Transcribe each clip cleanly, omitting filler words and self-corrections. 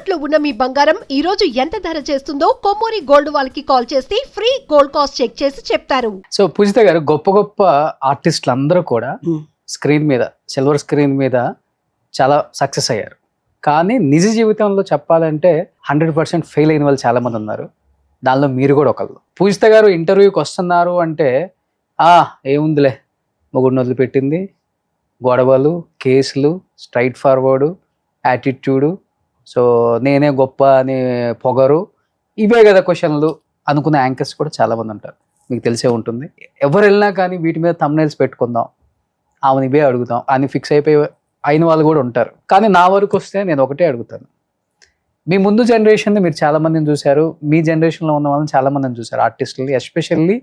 తాకట్టులో ఉన్న మీ బంగారం ఈ రోజు ఎంత ధర చేస్తుందో కొమ్మూరి గోల్డ్ వాళ్ళకి కాల్ చేస్తే ఫ్రీ గోల్డ్ కాస్ట్ చెక్ చేసి చెప్తారు. సో పూజిత గారు, గొప్ప గొప్ప ఆర్టిస్టులు అందరూ కూడా స్క్రీన్ మీద, సిల్వర్ స్క్రీన్ మీద చాలా సక్సెస్ అయ్యారు. కానీ నిజ జీవితంలో చెప్పాలంటే 100% ఫెయిల్ అయిన వాళ్ళు చాలా మంది ఉన్నారు. దానిలో మీరు కూడా ఒకళ్ళు. పూజిత గారు ఇంటర్వ్యూకి వస్తున్నారు అంటే ఏముందిలే, మొగుడిని వదిలిపెట్టింది, గొడవలు, కేసులు, స్ట్రైట్ ఫార్వర్డు, యాటిట్యూడు, సో నేనే గొప్ప అని పొగరు, ఇవే కదా క్వశ్చన్లు అనుకునే యాంకర్స్ కూడా చాలామంది ఉంటారు. మీకు తెలిసే ఉంటుంది. ఎవరు వెళ్ళినా కానీ వీటి మీద థంబ్నెయిల్స్ పెట్టుకుందాం, ఆమెను ఇవే అడుగుదాం అని ఫిక్స్ అయిపోయి అయిన వాళ్ళు కూడా ఉంటారు. కానీ నా వరకు వస్తే నేను ఒకటే అడుగుతాను. మీ ముందు జనరేషన్ మీరు చాలామందిని చూశారు, మీ జనరేషన్లో ఉన్న వాళ్ళని చాలామందిని చూశారు. ఆర్టిస్టులని, ఎస్పెషల్లీ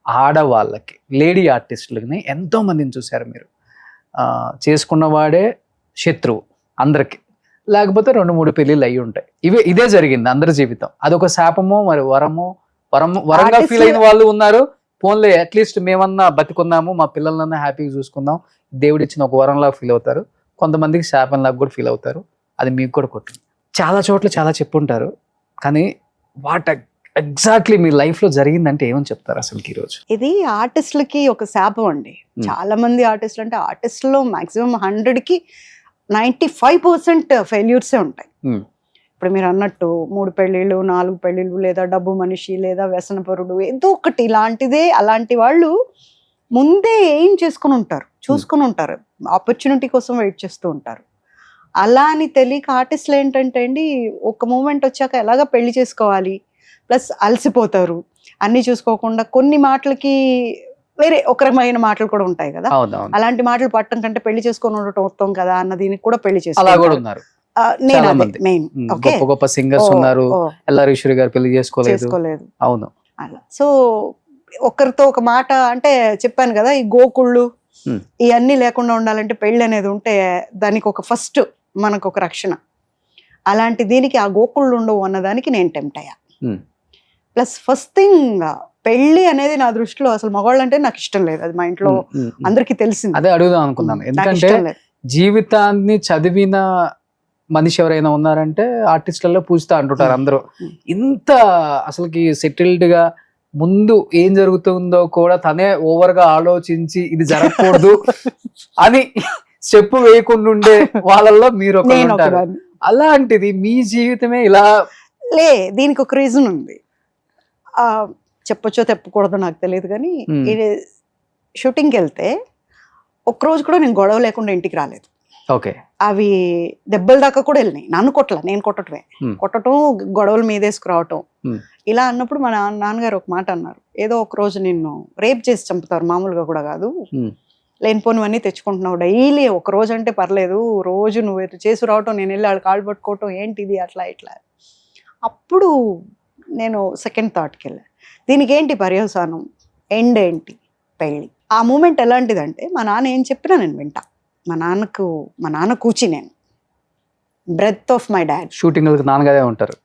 ఆడవాళ్ళకి, లేడీ ఆర్టిస్టులని ఎంతోమందిని చూశారు మీరు. చేసుకున్నవాడే శత్రువు అందరికి, లేకపోతే 2-3 పెళ్ళిళ్ళు అయ్యి ఉంటాయి. ఇదే జరిగింది అందరి జీవితం. అదొక శాపమో మరి వరంగా ఫీల్ అయిన వాళ్ళు ఉన్నారు. పోన్లే, అట్లీస్ట్ మేమన్నా బతికున్నాము, మా పిల్లలన్నా హ్యాపీగా చూసుకుందాం, దేవుడు ఇచ్చిన ఒక వరంలా ఫీల్ అవుతారు. కొంతమందికి శాపంలాగా కూడా ఫీల్ అవుతారు. అది మీకు కూడా కొట్టింది. చాలా చోట్ల చాలా చెప్పుంటారు, కానీ వాట్ ఎగ్జాక్ట్లీ మీ లైఫ్ లో జరిగిందంటే ఏమని చెప్తారు అసలు ఈరోజు? ఇది ఆర్టిస్టులకి ఒక శాపం అండి. చాలా మంది ఆర్టిస్టులు అంటే ఆర్టిస్టులో మాక్సిమం 100కి 95% ఫెయిల్యూర్సే ఉంటాయి. ఇప్పుడు మీరు అన్నట్టు 3 పెళ్ళిళ్ళు, 4 పెళ్ళిళ్ళు, లేదా డబ్బు మనిషి, లేదా వ్యసనపరుడు, ఏదో ఒకటి ఇలాంటిదే. అలాంటి వాళ్ళు ముందే ఏం చేసుకుని ఉంటారు, చూసుకుని ఉంటారు, ఆపర్చునిటీ కోసం వెయిట్ చేస్తూ ఉంటారు. అలా అని తెలియక ఆర్టిస్టులు ఏంటంటే అండి, ఒక మూమెంట్ వచ్చాక ఎలాగ పెళ్లి చేసుకోవాలి, ప్లస్ అలసిపోతారు. అన్నీ చూసుకోకుండా కొన్ని మాటలకి వేరే ఒక రకమైన మాటలు కూడా ఉంటాయి కదా. అలాంటి మాటలు పట్టడం కంటే పెళ్లి చేసుకొని ఉండటం ఉత్తమం కదా అన్న దీనికి కూడా పెళ్లి చేసుకోవాలి. గొప్ప సింగర్స్ ఉన్నారు, ఎల్లారీశ్వరి గారు పెళ్లి చేసుకోలేదు. అవును. అలా సో ఒకరితో ఒక మాట అంటే చెప్పాను కదా, ఈ గోకుళ్ళు ఇవన్నీ లేకుండా ఉండాలంటే పెళ్లి అనేది ఉంటే దానికి ఒక ఫస్ట్ మనకు ఒక రక్షణ. అలాంటి దీనికి ఆ గోకుళ్ళు ఉండవు అన్నదానికి నేను టెంప్ట్ అయ్యా. ప్లస్ ఫస్ట్ థింగ్, పెళ్లి అనేది నా దృష్టిలో అసలు మగవాళ్ళు అంటే నాకు ఇష్టం లేదు. అది మా ఇంట్లో అందరికి తెలిసింది. అదే అడుగుదాం అనుకున్నాను. ఎందుకంటే జీవితాన్ని చదివిన మనిషి ఎవరైనా ఉన్నారంటే ఆర్టిస్టులలో పూజిత అంటుంటారు అందరూ. ఇంత అసలుకి సెటిల్డ్ గా ముందు ఏం జరుగుతుందో కూడా తనే ఓవర్ గా ఆలోచించి ఇది జరగకూడదు అని చెప్పు వేయకుండా ఉండే వాళ్ళల్లో మీరు ఒక ఉంటారు. అలాంటిది మీ జీవితమే ఇలా దీనికి ఒక రీజన్ ఉంది. చెప్పొచ్చో తెప్పకూడదో నాకు తెలియదు, కానీ షూటింగ్కి వెళ్తే ఒక్కరోజు కూడా నేను గొడవ లేకుండా ఇంటికి రాలేదు. ఓకే. అవి దెబ్బల దాకా కూడా వెళ్ళినాయి. నన్ను నేను కొట్టటమే, కొట్టడం, గొడవలు మీదేసుకురావటం. ఇలా అన్నప్పుడు మా నాన్నగారు ఒక మాట అన్నారు, ఏదో ఒక రోజు నిన్ను రేప్ చేసి చంపుతారు, మామూలుగా కూడా కాదు, లేనిపోనివన్నీ తెచ్చుకుంటున్నావు, డైలీ ఒక రోజు అంటే పర్లేదు, రోజు నువ్వు చేసి రావటం, నేను వెళ్ళి వాళ్ళు కాళ్ళు పట్టుకోవటం, ఏంటిది అట్లా ఇట్లా. అప్పుడు నేను సెకండ్ థాట్కి వెళ్ళాను, దీనికి ఏంటి పర్యవసానం, ఎండ్ ఏంటి, పెళ్ళి. ఆ మూమెంట్ ఎలాంటిదంటే, మా నాన్న ఏం చెప్పినా నేను వింటా. మా నాన్న కూచి, నేను breath of my dad. Shooting నాన్నగారే ఉంటారు?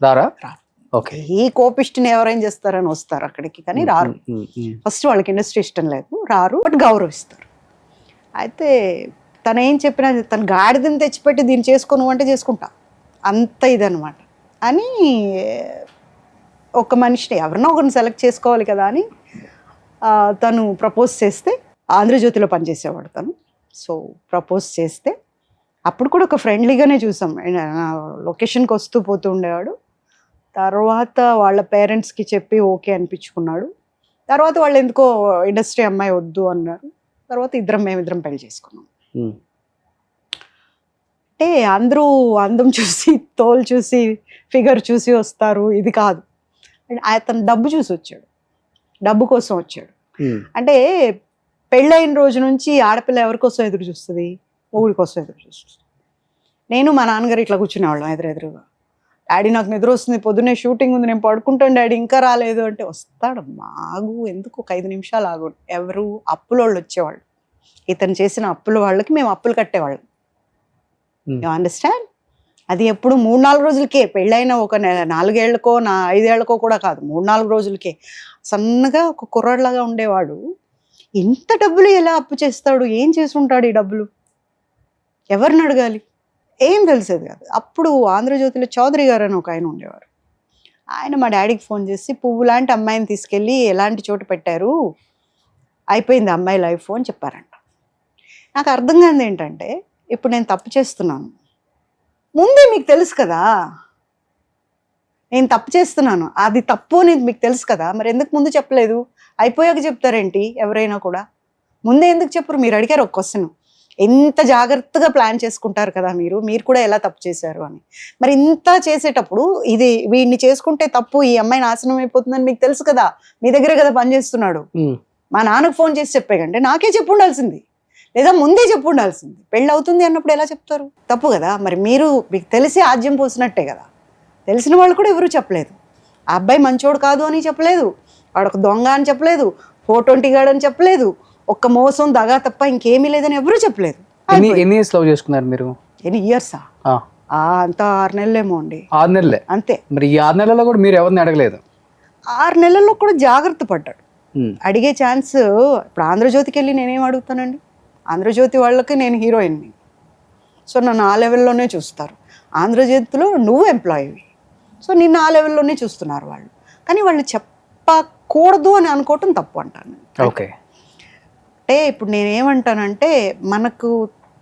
రారా? ఓకే. ఈ కోపిష్టిని ఎవరేం చేస్తారని వస్తారు అక్కడికి, కానీ రారు. ఫస్ట్ వాళ్ళకి ఇండస్ట్రీ ఇష్టం లేదు, రారు, బట్ గౌరవిస్తారు. అయితే తను ఏం చెప్పినా, తను గాడిదని తెచ్చిపెట్టి దీన్ని చేసుకోను అంటే చేసుకుంటా, అంత ఇదనమాట. అని ఒక మనిషిని ఎవరినో ఒకరిని సెలెక్ట్ చేసుకోవాలి కదా అని తను ప్రపోజ్ చేస్తే, ఆంధ్రజ్యోతిలో పనిచేసేవాడు తను. సో ప్రపోజ్ చేస్తే అప్పుడు కూడా ఒక ఫ్రెండ్లీగానే చూసాం, లొకేషన్కి వస్తూ పోతూ ఉండేవాడు. తర్వాత వాళ్ళ పేరెంట్స్కి చెప్పి ఓకే అనిపించుకున్నాడు. తర్వాత వాళ్ళు ఎందుకో ఇండస్ట్రీ అమ్మాయి వద్దు అన్నారు. తర్వాత మేమిద్దరం పెళ్లి చేసుకున్నాం. అంటే అందరూ అందం చూసి, తోలు చూసి, ఫిగర్ చూసి వస్తారు, ఇది కాదు. అతను డబ్బు చూసి వచ్చాడు, డబ్బు కోసం వచ్చాడు. అంటే పెళ్ళైన రోజు నుంచి ఆడపిల్ల ఎవరి కోసం ఎదురు చూస్తుంది, మొగుడి కోసం ఎదురు చూస్తుంది. నేను మా నాన్నగారు ఇట్లా కూర్చునేవాళ్ళం ఎదురుగా. డాడీ నాకు నిద్ర వస్తుంది, పొద్దున్నే షూటింగ్ ఉంది, నేను పడుకుంటాను డాడీ, ఇంకా రాలేదు అంటే, వస్తాడమ్మా ఆగు, ఎందుకు ఒక 5 నిమిషాలు ఆగు. ఎవరు అప్పుల వాళ్ళు వచ్చేవాళ్ళు, ఇతను చేసిన అప్పుల వాళ్ళకి మేము అప్పులు కట్టేవాళ్ళం. You understand? అది ఎప్పుడు 3-4 రోజులకే, పెళ్ళైన ఒక 4 ఏళ్లకో 5 ఏళ్లకో కూడా కాదు, 3-4 రోజులకే. సన్నగా ఒక కుర్రాడిలాగా ఉండేవాడు. ఇంత డబ్బులు ఎలా అప్పు చేస్తాడు, ఏం చేసి ఉంటాడు ఈ డబ్బులు, ఎవరిని అడగాలి? ఏం తెలిసేది కాదు. అప్పుడు ఆంధ్రజ్యోతిలో చౌదరి గారు అని ఒక ఆయన ఉండేవారు. ఆయన మా డాడీకి ఫోన్ చేసి పువ్వు లాంటి అమ్మాయిని తీసుకెళ్ళి ఎలాంటి చోటు పెట్టారు, అయిపోయింది అమ్మాయి లైఫ్ అని చెప్పారంట. నాకు అర్థం కాదు ఏంటంటే, ఇప్పుడు నేను తప్పు చేస్తున్నాను, ముందే మీకు తెలుసు కదా నేను తప్పు చేస్తున్నాను, అది తప్పు అనేది మీకు తెలుసు కదా, మరి ఎందుకు ముందు చెప్పలేదు? అయిపోయాక చెప్తారేంటి ఎవరైనా కూడా? ముందే ఎందుకు చెప్పరు? మీరు అడిగారు ఒక క్వశ్చన్, ఎంత జాగ్రత్తగా ప్లాన్ చేసుకుంటారు కదా మీరు కూడా ఎలా తప్పు చేశారు అని. మరి ఇంత చేసేటప్పుడు ఇది వీడిని చేసుకుంటే తప్పు, ఈ అమ్మాయి నాశనం అయిపోతుందని మీకు తెలుసు కదా, మీ దగ్గరే కదా పనిచేస్తున్నాడు. మా నాన్నకు ఫోన్ చేసి చెప్పేకంటే నాకే చెప్పు ఉండాల్సింది, లేదా ముందే చెప్పు ఉండాల్సింది. పెళ్ళి అవుతుంది అన్నప్పుడు ఎలా చెప్తారు? తప్పు కదా. మరి మీకు తెలిసి ఆజ్యం పోసినట్టే కదా. తెలిసిన వాళ్ళు కూడా ఎవరు చెప్పలేదు. ఆ అబ్బాయి మంచోడు కాదు అని చెప్పలేదు, వాడు ఒక దొంగ అని చెప్పలేదు, 420 గాడు అని చెప్పలేదు, ఒక్క మోసం దగా తప్ప ఇంకేమీ లేదని ఎవరు చెప్పలేదు. ఎన్ని ఇయర్స్ లవ్ చేసుకున్నారు మీరు? ఎన్ని ఇయర్సా? అంత 6 నెలలేమో అండి. 6 నెలలే అంతే. మరి ఈ 6 నెలల్లో కూడా మీరు ఎవరిని అడగలేదు? 6 నెలల్లో కూడా జాగ్రత్త పడ్డాడు. అడిగే ఛాన్స్ ఇప్పుడు ఆంధ్రజ్యోతికి వెళ్ళి నేనేం అడుగుతానండి? ఆంధ్రజ్యోతి వాళ్ళకి నేను హీరోయిన్ని, సో నన్ను ఆ లెవెల్లోనే చూస్తారు. ఆంధ్రజ్యోతిలో నువ్వు ఎంప్లాయీవి, సో నిన్ను ఆ లెవెల్లోనే చూస్తున్నారు వాళ్ళు. కానీ వాళ్ళు చెప్పకూడదు అని అనుకోవటం తప్పు అంటాను. ఓకే. అంటే ఇప్పుడు నేనేమంటానంటే, మనకు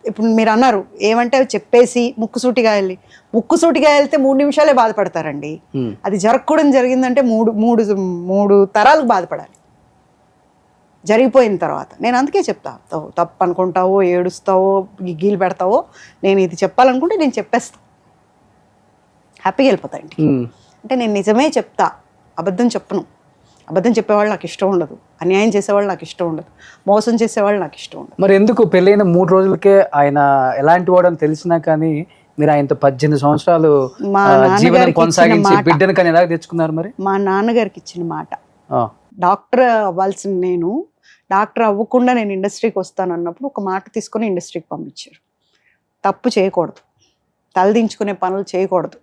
ఇప్పుడు మీరు అన్నారు ఏమంటే చెప్పేసి ముక్కుసూటిగా వెళ్తే 3 నిమిషాలే బాధపడతారండి. అది జరగకూడదు జరిగిందంటే మూడు తరాలకు బాధపడాలి జరిగిపోయిన తర్వాత. నేను అందుకే చెప్తా, తప్పు అనుకుంటావో, ఏడుస్తావో, గిగ్గీలు పెడతావో, నేను ఇది చెప్పాలనుకుంటే నేను చెప్పేస్తా, హ్యాపీగా వెళ్ళిపోతా ఇంటికి. అంటే నేను నిజమే చెప్తా, అబద్ధం చెప్పను. అబద్ధం చెప్పేవాళ్ళు నాకు ఇష్టం ఉండదు, అన్యాయం చేసేవాళ్ళు నాకు ఇష్టం ఉండదు, మోసం చేసేవాళ్ళు నాకు ఇష్టం ఉండదు. మరి ఎందుకు పెళ్ళైన 3 రోజులకే ఆయన ఎలాంటి వాడు అని తెలిసినా కానీ మీరు ఆయనతో 18 సంవత్సరాలు జీవనం కొనసాగించి బిడ్డను కానీ ఎలా తెచ్చుకున్నారు? మరి మా నాన్నగారికి ఇచ్చిన మాట, డాక్టర్ అవ్వాల్సిన నేను డాక్టర్ అవ్వకుండా నేను ఇండస్ట్రీకి వస్తాను అన్నప్పుడు ఒక మాట తీసుకొని ఇండస్ట్రీకి పంపించారు. తప్పు చేయకూడదు, తలదించుకునే పనులు చేయకూడదు.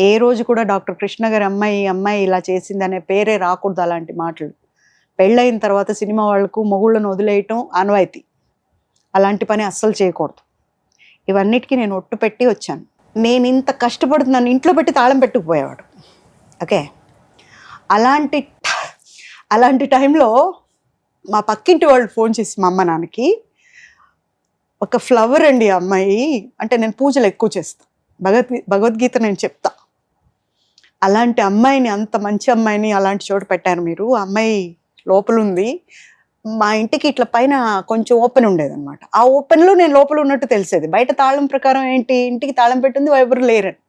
ఏ రోజు కూడా డాక్టర్ కృష్ణ గారి అమ్మాయి ఇలా చేసింది అనే పేరే రాకూడదు. అలాంటి మాటలు పెళ్ళయిన తర్వాత సినిమా వాళ్ళకు మొగుళ్ళను వదిలేయటం ఆనవాయితీ, అలాంటి పని అస్సలు చేయకూడదు. ఇవన్నిటికీ నేను ఒట్టు పెట్టి వచ్చాను. నేను ఇంత కష్టపడుతున్నాను, ఇంట్లో పెట్టి తాళం పెట్టుకుపోయేవాడు. ఓకే, అలాంటి టైంలో మా పక్కింటి వాళ్ళు ఫోన్ చేసి మా అమ్మ నాన్నకి, ఒక ఫ్లవర్ అండి అమ్మాయి, అంటే నేను పూజలు ఎక్కువ చేస్తాను, భగవద్గీత నేను చెప్తా, అలాంటి అమ్మాయిని, అంత మంచి అమ్మాయిని అలాంటి చోటు పెట్టారు మీరు, ఆ అమ్మాయి లోపల ఉంది. మా ఇంటికి ఇట్లా పైన కొంచెం ఓపెన్ ఉండేదన్నమాట, ఆ ఓపెన్లో నేను లోపల ఉన్నట్టు తెలిసేది. బయట తాళం ప్రకారం ఏంటి, ఇంటికి తాళం పెట్టింది ఎవరు లేరని,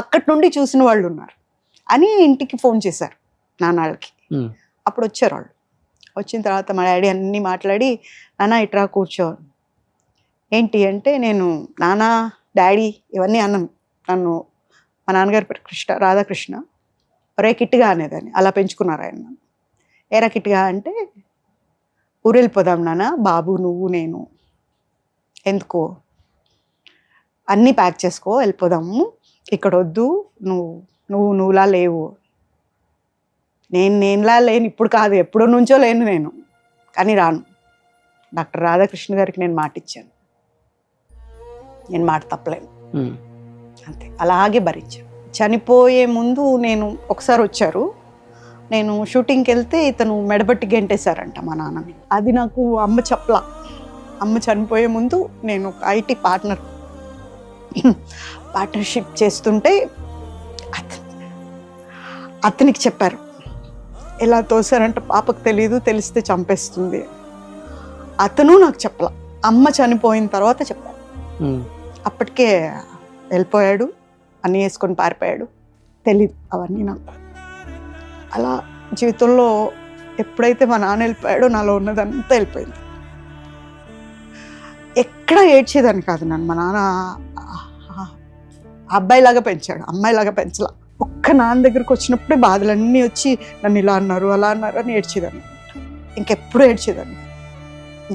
అక్కడి నుండి చూసిన వాళ్ళు ఉన్నారు అని ఇంటికి ఫోన్ చేశారు నాన్నకి. అప్పుడు వచ్చారు వాళ్ళు. వచ్చిన తర్వాత మా డాడీ అన్నీ మాట్లాడి, నాన్న ఇట్రా కూర్చో, ఏంటి అంటే, నేను నాన్న డాడీ ఇవన్నీ అన్నాను. నన్ను మా నాన్నగారి పేరు రాధాకృష్ణ, ఒరే కిట్టిగా అనేదాన్ని, అలా పెంచుకున్నారు ఆయన నన్ను. ఏరా కిట్టిగా అంటే, ఊరు వెళ్ళిపోదాం నాన్న, బాబు నువ్వు నేను, ఎందుకో అన్నీ ప్యాక్ చేసుకో వెళ్ళిపోదాము, ఇక్కడ వద్దు, నువ్వులా లేవు. నేనులా లేను, ఇప్పుడు కాదు ఎప్పుడో నుంచో లేను నేను, కానీ రాను. డాక్టర్ రాధాకృష్ణ గారికి నేను మాట ఇచ్చాను, నేను మాట తప్పలేను, అంతే. అలాగే భరించాను. చనిపోయే ముందు నేను ఒకసారి వచ్చారు, నేను షూటింగ్కి వెళ్తే ఇతను మెడబట్టి గెంటేశారంట మా నాన్నని. అది నాకు అమ్మ చెప్పలా. అమ్మ చనిపోయే ముందు నేను ఒక ఐటీ పార్ట్నర్షిప్ చేస్తుంటే అతనికి చెప్పారు, ఎలా తోసారంట, పాపకు తెలీదు, తెలిస్తే చంపేస్తుంది. అతను నాకు చెప్పలా, అమ్మ చనిపోయిన తర్వాత చెప్పారు. అప్పటికే వెళ్ళిపోయాడు, అన్నీ వేసుకొని పారిపోయాడు, తెలీదు అవన్నీ నాకు. అలా జీవితంలో ఎప్పుడైతే మా నాన్న వెళ్ళిపోయాడో నాలో ఉన్నదంతా వెళ్ళిపోయింది. ఎక్కడ ఏడ్చేదాన్ని కాదు నన్ను. మా నాన్న అబ్బాయిలాగా పెంచాడు, అమ్మాయిలాగా పెంచలా. ఒక్క నాన్న దగ్గరకు వచ్చినప్పుడే బాధలన్నీ వచ్చి నన్ను ఇలా అన్నారు అలా అన్నారు అని ఏడ్చేదాన్ని, ఇంకెప్పుడు ఏడ్చేదాన్ని.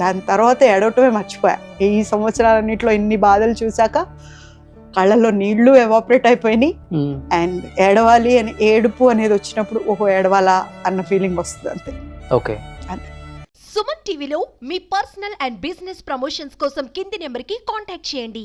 దాని తర్వాత ఏడవటమే మర్చిపోయా. ఈ సంవత్సరాలన్నింటిలో ఇన్ని బాధలు చూశాక కళ్ళల్లో నీళ్లు ఎవాపరేట్ అయిపోయినాయి. అండ్ ఏడవాలి అని, ఏడుపు అనేది వచ్చినప్పుడు ఓహో ఏడవాలా అన్న ఫీలింగ్ వస్తుంది, అంతే. ఓకే. సుమన్ టీవీలో మీ పర్సనల్ అండ్ బిజినెస్ ప్రమోషన్స్ కోసం కింది నెంబర్కి కాంటాక్ట్ చేయండి.